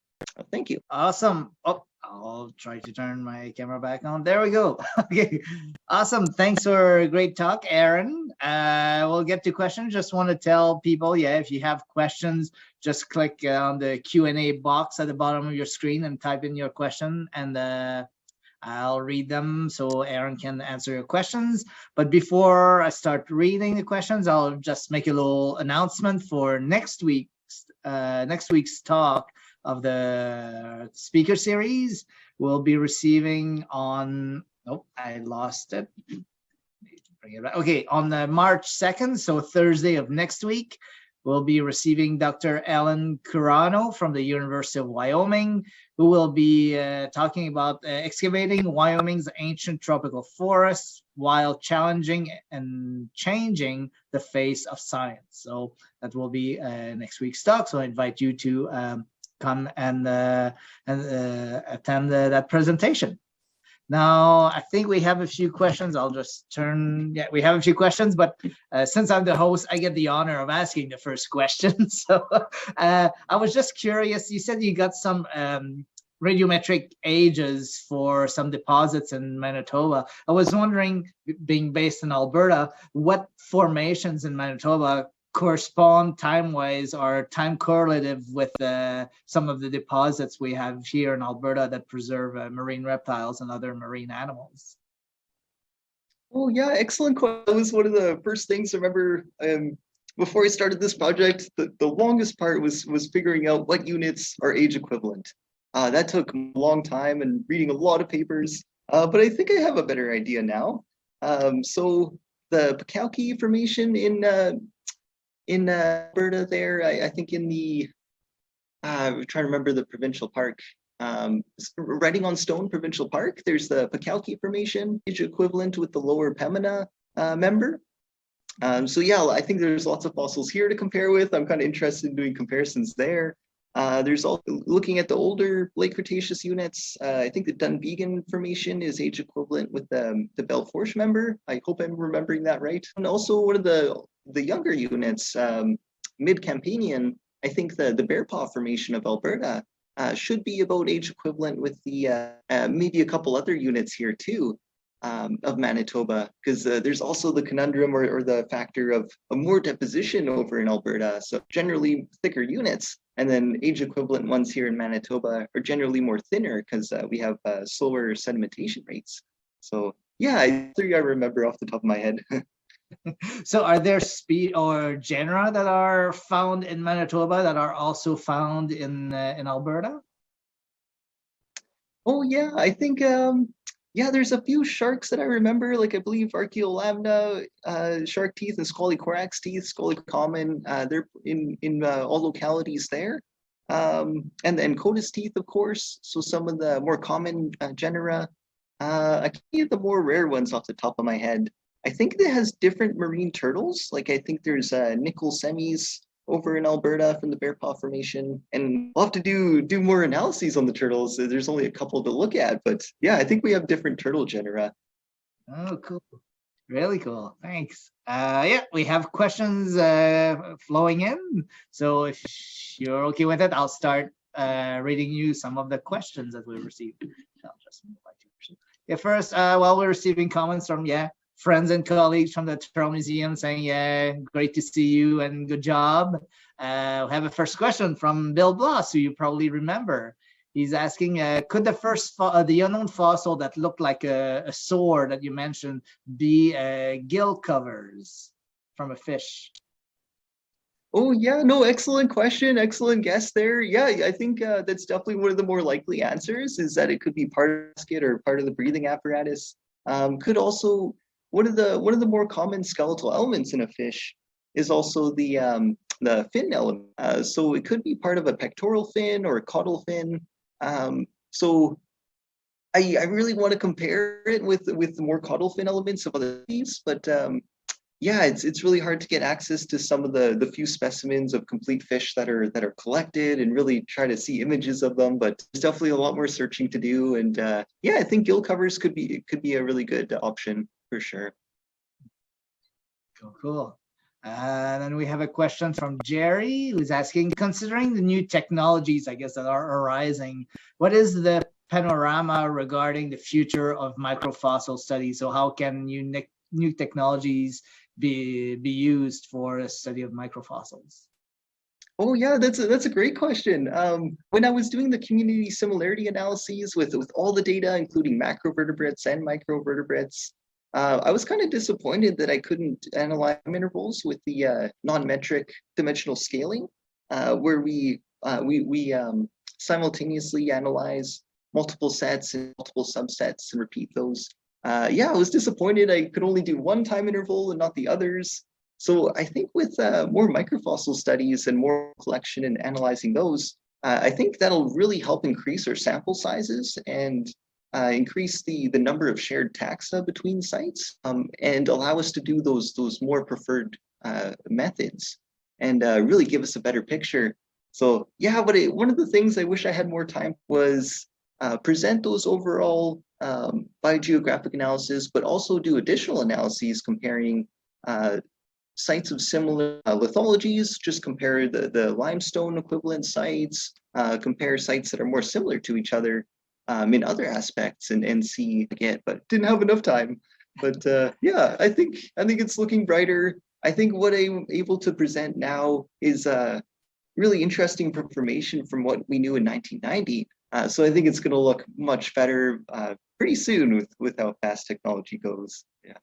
Thank you. Awesome. Oh, I'll try to turn my camera back on. There we go. Okay, awesome. Thanks for a great talk, Aaron. We'll get to questions. Just want to tell people, yeah, if you have questions, just click on the Q&A box at the bottom of your screen and type in your question, and I'll read them so Aaron can answer your questions. But before I start reading the questions, I'll just make a little announcement for next week's talk of the speaker series. We'll be receiving on, oh, I lost it. Bring it back. Okay, on the March 2nd, so Thursday of next week, we'll be receiving Dr. Ellen Curano from the University of Wyoming, who will be talking about excavating Wyoming's ancient tropical forests while challenging and changing the face of science. So that will be next week's talk. So I invite you to come and attend that presentation. Now, I think we have a few questions. I'll just turn, yeah, we have a few questions, but since I'm the host, I get the honor of asking the first question. So I was just curious, you said you got some radiometric ages for some deposits in Manitoba. I was wondering, being based in Alberta, what formations in Manitoba correspond time-wise or time correlative with some of the deposits we have here in Alberta that preserve marine reptiles and other marine animals? Oh yeah, excellent question. That was one of the first things I remember before I started this project. The longest part was figuring out what units are age equivalent. That took a long time and reading a lot of papers, but I think I have a better idea now. So the Pekauki Formation in Alberta there, I think in the, I'm trying to remember the provincial park, Writing on Stone Provincial Park, there's the Pekauki Formation, age equivalent with the Lower Pembina member. So yeah, I think there's lots of fossils here to compare with. I'm kind of interested in doing comparisons there. There's also looking at the older late Cretaceous units. I think the Dunvegan Formation is age equivalent with the Belforche member. I hope I'm remembering that right. And also one of the younger units, mid-Campanian, I think the Bearpaw Formation of Alberta should be about age equivalent with the maybe a couple other units here too of Manitoba, because there's also the conundrum or the factor of more deposition over in Alberta. So generally thicker units, and then age equivalent ones here in Manitoba are generally more thinner because we have slower sedimentation rates. So yeah, I think I remember off the top of my head. So are there species or genera that are found in Manitoba that are also found in Alberta? Oh yeah, I think Yeah, there's a few sharks that I remember, like I believe Archaeolabna, shark teeth, and Scolycorax teeth. Scolycorax common, they're in all localities there. And then Codus teeth, of course. So some of the more common genera. I can't get the more rare ones off the top of my head. I think it has different marine turtles. Like I think there's nickel semis over in Alberta from the Bear Paw Formation, and we'll have to do more analyses on the turtles. There's only a couple to look at, but yeah, I think we have different turtle genera. Oh, cool. Really cool. Thanks. Yeah, we have questions flowing in. So if you're okay with it, I'll start reading you some of the questions that we received. I'll just move my two. Yeah, first, while we're receiving comments from friends and colleagues from the Turtle Museum saying, yeah, great to see you and good job. We have a first question from Bill Bloss, who you probably remember. He's asking, could the unknown fossil that looked like a sword that you mentioned be gill covers from a fish? Oh yeah, no, excellent question, excellent guess there. Yeah, I think that's definitely one of the more likely answers, is that it could be part of the basket or part of the breathing apparatus. Could also, one of the more common skeletal elements in a fish is also the fin element. So it could be part of a pectoral fin or a caudal fin. So I really want to compare it with the more caudal fin elements of other species, but yeah, it's really hard to get access to some of the few specimens of complete fish that are collected and really try to see images of them. But there's definitely a lot more searching to do, and yeah, I think gill covers could be a really good option for sure. Cool. And then we have a question from Jerry, who's asking, considering the new technologies, I guess, that are arising, what is the panorama regarding the future of microfossil studies? So how can new technologies be used for a study of microfossils? Oh yeah, that's a great question. When I was doing the community similarity analyses with all the data, including macrovertebrates and microvertebrates, I was kind of disappointed that I couldn't analyze intervals with the non-metric dimensional scaling, where we simultaneously analyze multiple sets and multiple subsets and repeat those. Yeah, I was disappointed I could only do one time interval and not the others. So I think with more microfossil studies and more collection and analyzing those, I think that'll really help increase our sample sizes and increase the number of shared taxa between sites, and allow us to do those more preferred methods, and really give us a better picture. So yeah, but one of the things I wish I had more time was present those overall biogeographic analysis, but also do additional analyses comparing sites of similar lithologies, just compare the limestone equivalent sites, compare sites that are more similar to each other in other aspects, and see again, but didn't have enough time. But yeah, I think it's looking brighter. I think what I'm able to present now is really interesting information from what we knew in 1990. So I think it's going to look much better pretty soon with how fast technology goes. Yeah.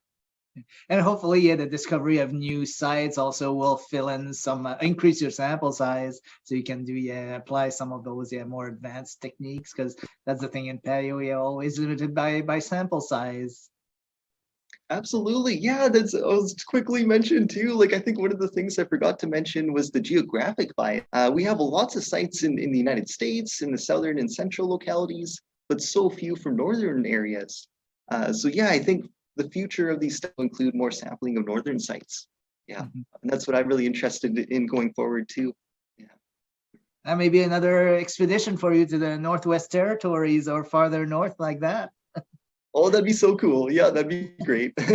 And hopefully, yeah, the discovery of new sites also will fill in some, increase your sample size, so you can apply some of those more advanced techniques, because that's the thing in paleo, you're always limited by sample size. Absolutely. Yeah, I was quickly mentioned too. Like, I think one of the things I forgot to mention was the geographic bias. We have lots of sites in the United States, in the southern and central localities, but so few from northern areas. So yeah, I think the future of these studies will include more sampling of northern sites. Yeah, and that's what I'm really interested in going forward too. Yeah. That may be another expedition for you to the Northwest Territories or farther north like that. Oh, that'd be so cool. Yeah, that'd be great. We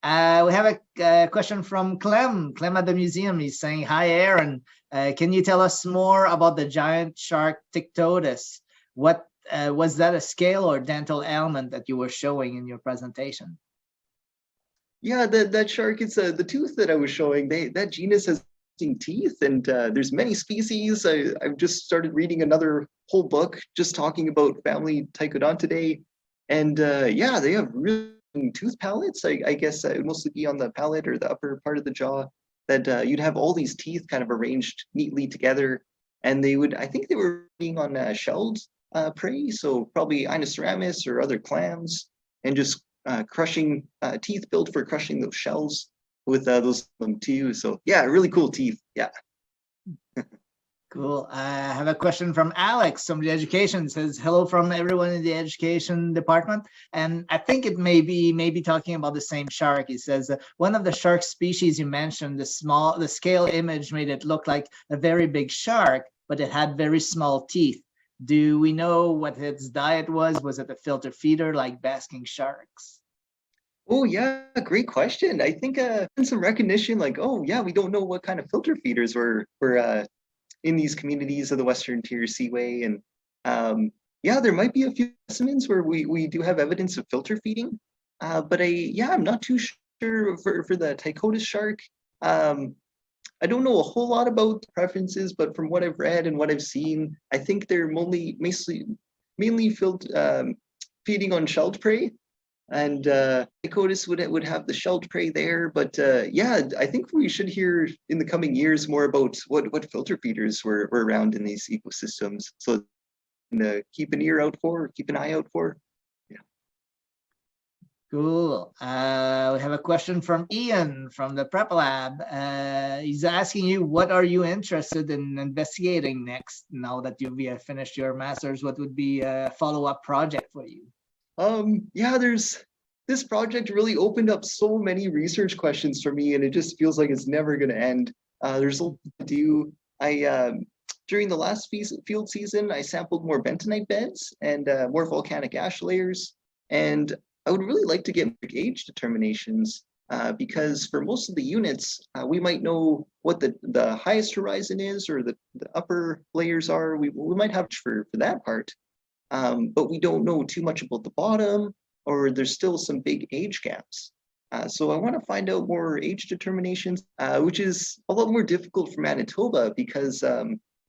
have a question from Clem at the museum. He's saying, hi, Aaron. Can you tell us more about the giant shark Tictodus? What was that, a scale or dental element that you were showing in your presentation? Yeah, that shark, it's the tooth that I was showing. That genus has teeth, and there's many species. I've just started reading another whole book just talking about family Tictodontidae. And yeah, they have really tooth palates. I guess it would mostly be on the palate or the upper part of the jaw, that you'd have all these teeth kind of arranged neatly together. And I think they were being on shells. prey, so probably Inoceramus or other clams, and just crushing teeth built for crushing those shells with those them too. So yeah, really cool teeth. Yeah. Cool. I have a question from Alex from the education. It says hello from everyone in the education department, and I think it may be talking about the same shark. He says one of the shark species you mentioned, the scale image made it look like a very big shark, but it had very small teeth. Do we know what its diet was? Was it a filter feeder like basking sharks? Oh yeah, great question. I think some recognition, like, oh yeah, we don't know what kind of filter feeders were in these communities of the Western Interior Seaway, and yeah, there might be a few specimens where we do have evidence of filter feeding, but I'm not too sure for the Tychodus shark. I don't know a whole lot about preferences, but from what I've read and what I've seen, I think they're mainly feeding on shelled prey. And Tychodus would have the shelled prey there, but yeah, I think we should hear in the coming years more about what filter feeders were around in these ecosystems. So keep an eye out for. Yeah. Cool. We have a question from Ian from the Prep Lab. He's asking you, what are you interested in investigating next now that you've finished your master's? What would be a follow-up project for you? Yeah, this project really opened up so many research questions for me, and it just feels like it's never going to end. There's a lot to do. During the last field season, I sampled more bentonite beds and more volcanic ash layers, and I would really like to get age determinations because for most of the units, we might know what the highest horizon is or the upper layers are. We might have for that part. But we don't know too much about the bottom, or there's still some big age gaps. So I want to find out more age determinations, which is a lot more difficult for Manitoba because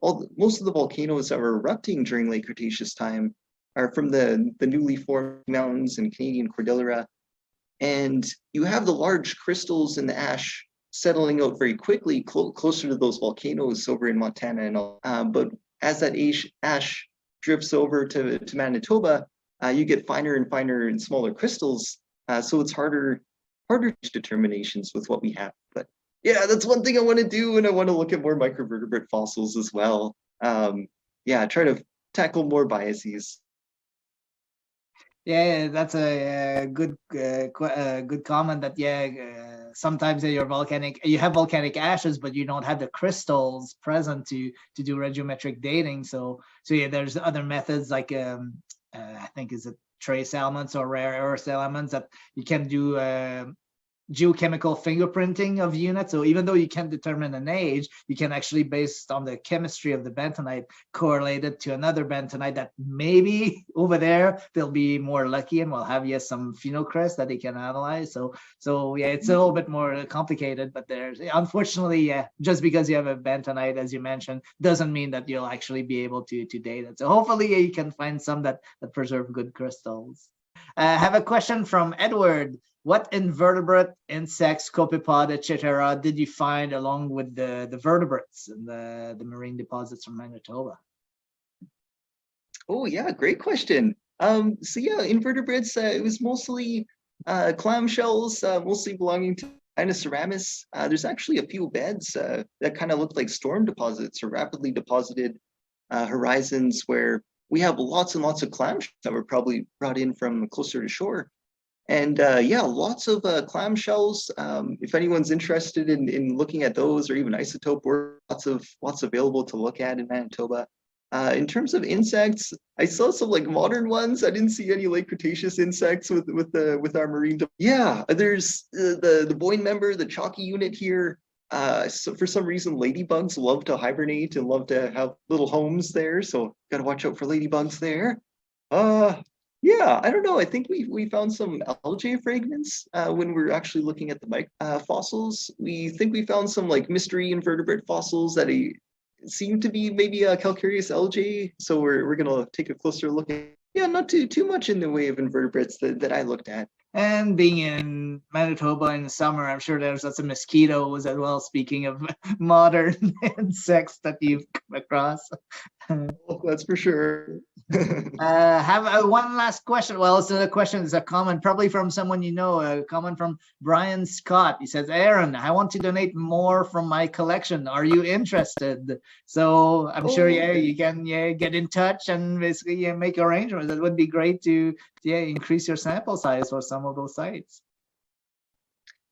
most of the volcanoes that were erupting during late Cretaceous time are from the newly formed mountains and Canadian Cordillera. And you have the large crystals in the ash settling out very quickly closer to those volcanoes over in Montana and all. But as that ash drifts over to Manitoba, you get finer and finer and smaller crystals. So it's harder determinations with what we have. But yeah, that's one thing I want to do, and I want to look at more microvertebrate fossils as well. Yeah, try to tackle more biases. Yeah, that's a good comment. That sometimes you have volcanic ashes, but you don't have the crystals present to do radiometric dating. So yeah, there's other methods like I think is it trace elements or rare earth elements that you can do geochemical fingerprinting of units. So even though you can't determine an age, you can actually, based on the chemistry of the bentonite, correlate it to another bentonite that maybe over there they'll be more lucky and will have some phenocrest that they can analyze. So yeah, it's a little bit more complicated, but there's unfortunately, just because you have a bentonite, as you mentioned, doesn't mean that you'll actually be able to date it. So hopefully you can find some that preserve good crystals. I have a question from Edward. What invertebrate, insects, copepod, etc., did you find along with the vertebrates and the marine deposits from Manitoba? Oh yeah, great question. So yeah, invertebrates, it was mostly clamshells, mostly belonging to Inoceramus. There's actually a few beds that kind of look like storm deposits or rapidly deposited horizons where we have lots and lots of clamshells that were probably brought in from closer to shore. And yeah, lots of clamshells. If anyone's interested in looking at those or even isotope work, lots available to look at in Manitoba. In terms of insects, I saw some like modern ones. I didn't see any late Cretaceous insects with our marine. Yeah, there's the Boyne member, the chalky unit here. So for some reason, ladybugs love to hibernate and love to have little homes there. So gotta watch out for ladybugs there. Yeah, I don't know. I think we found some algae fragments when we're actually looking at the fossils. We think we found some like mystery invertebrate fossils that seem to be maybe a calcareous algae. So we're gonna take a closer look at. Yeah, not too much in the way of invertebrates that I looked at. And being in Manitoba in the summer, I'm sure there's lots of mosquitoes as well. Speaking of modern insects that you've come across. Oh, that's for sure. Have one last question. Well, it's a question. It's a comment, probably from someone you know. A comment from Brian Scott. He says, "Aaron, I want to donate more from my collection. Are you interested?" So I'm sure, yeah, you can get in touch and basically make arrangements. It would be great to increase your sample size for some of those sites.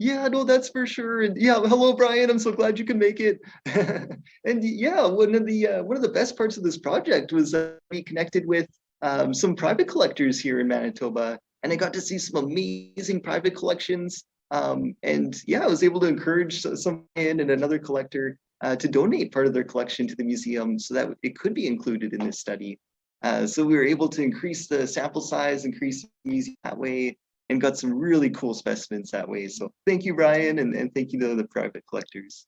Yeah, no, that's for sure. And yeah, hello, Brian. I'm so glad you can make it. And yeah, one of the best parts of this project was be connected with some private collectors here in Manitoba, and I got to see some amazing private collections. And yeah, I was able to encourage someone and another collector to donate part of their collection to the museum so that it could be included in this study. So we were able to increase the sample size, increase the museum that way, and got some really cool specimens that way. So thank you, Brian, and thank you to the private collectors.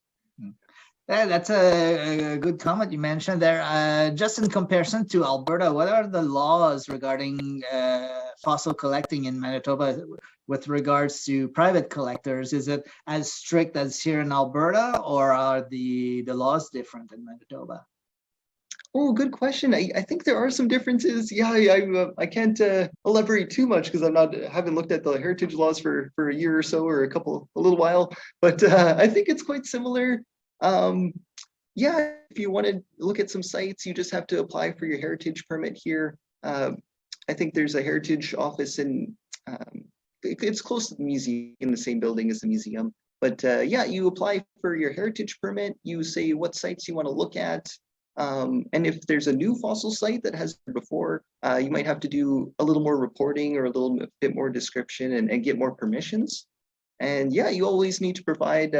Yeah, that's a good comment you mentioned there. Just in comparison to Alberta, what are the laws regarding fossil collecting in Manitoba with regards to private collectors? Is it as strict as here in Alberta, or are the laws different in Manitoba? Oh, good question. I think there are some differences. Yeah, I can't elaborate too much because haven't looked at the heritage laws for a year or so or a little while. But I think it's quite similar. Yeah, if you want to look at some sites, you just have to apply for your heritage permit here. I think there's a heritage office in it's close to the museum, in the same building as the museum. But yeah, you apply for your heritage permit. You say what sites you want to look at. And if there's a new fossil site that has before, you might have to do a little more reporting or a little bit more description and get more permissions. And yeah, you always need to provide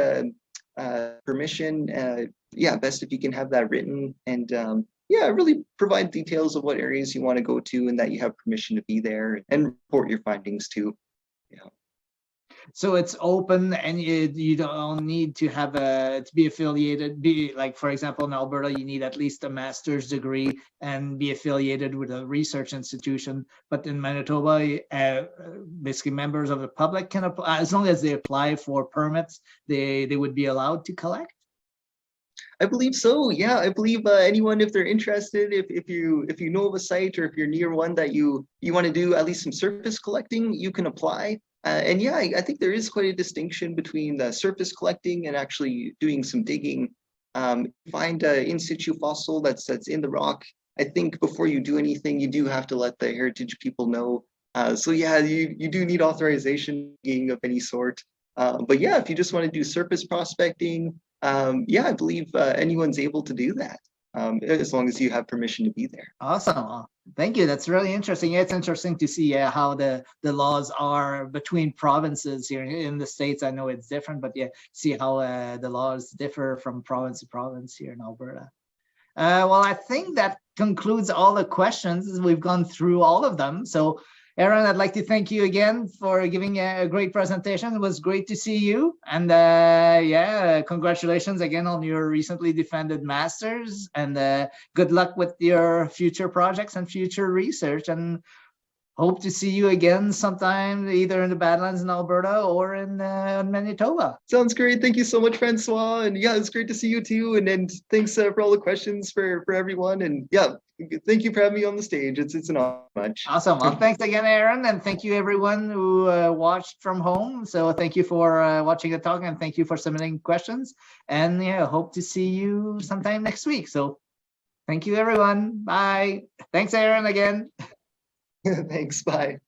permission. Yeah, best if you can have that written, and yeah, really provide details of what areas you want to go to and that you have permission to be there, and report your findings too. Yeah. So it's open, and you don't need to have to be affiliated. Like, for example, in Alberta, you need at least a master's degree and be affiliated with a research institution. But in Manitoba, basically members of the public can apply, as long as they apply for permits, they would be allowed to collect. I believe so. Yeah, I believe anyone, if they're interested, if you know of a site or if you're near one that you want to do at least some surface collecting, you can apply. And yeah, I think there is quite a distinction between the surface collecting and actually doing some digging. Find an in situ fossil that's in the rock. I think before you do anything, you do have to let the heritage people know. So yeah, you do need authorization of any sort. But yeah, if you just want to do surface prospecting, yeah, I believe anyone's able to do that. As long as you have permission to be there. Awesome. Thank you. That's really interesting. Yeah, it's interesting to see how the laws are between provinces here in the States. I know it's different, but yeah, see how the laws differ from province to province here in Alberta. Well, I think that concludes all the questions. We've gone through all of them. So Aaron, I'd like to thank you again for giving a great presentation. It was great to see you. And yeah, congratulations again on your recently defended master's, and good luck with your future projects and future research, and hope to see you again sometime, either in the Badlands in Alberta or in Manitoba. Sounds great. Thank you so much, Francois. And yeah, it's great to see you too. And thanks for all the questions for everyone. And yeah, thank you for having me on the stage. It's an honor. Awesome. Well, thanks again, Aaron, and thank you everyone who watched from home. So thank you for watching the talk, and thank you for submitting questions. And yeah, hope to see you sometime next week. So thank you, everyone. Bye. Thanks, Aaron, again. Thanks. Bye.